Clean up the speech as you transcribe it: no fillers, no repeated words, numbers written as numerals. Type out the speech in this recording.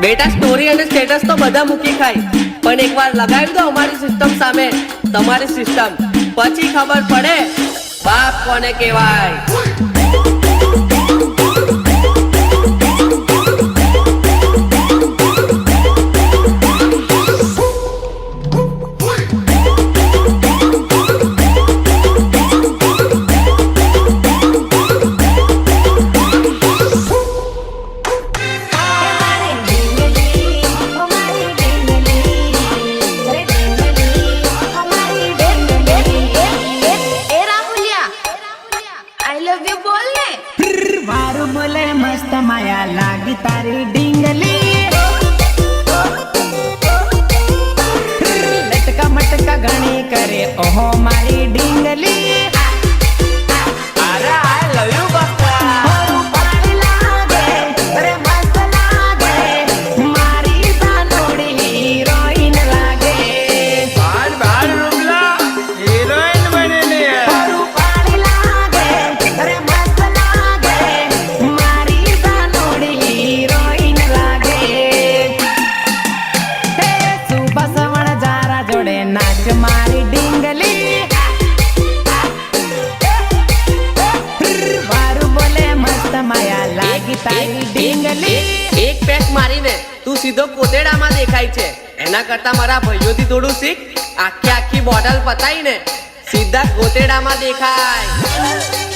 બેટા સ્ટોરી અને સ્ટેટસ તો બધા મૂકી ખાય, પણ એકવાર લગાવી દો અમારી સિસ્ટમ સામે તમારી સિસ્ટમ, પછી ખબર પડે બાપ કોને કહેવાય. मस्त माया लागी तारी डिंगली, लटका मटका घणी करे ओहो मारी डिंगली. अरे आई लव यू बक्का. मारी डिंगली वारू बोले मस्त माया लागी तारी डिंगली. એક પેક મારીને તું સીધો કોતેડામાં દેખાય છે, એના કરતા મારા ભાઈઓથી થોડું શીખ. આખી બોટલ પતાઈને સીધા કોતેડામાં દેખાય.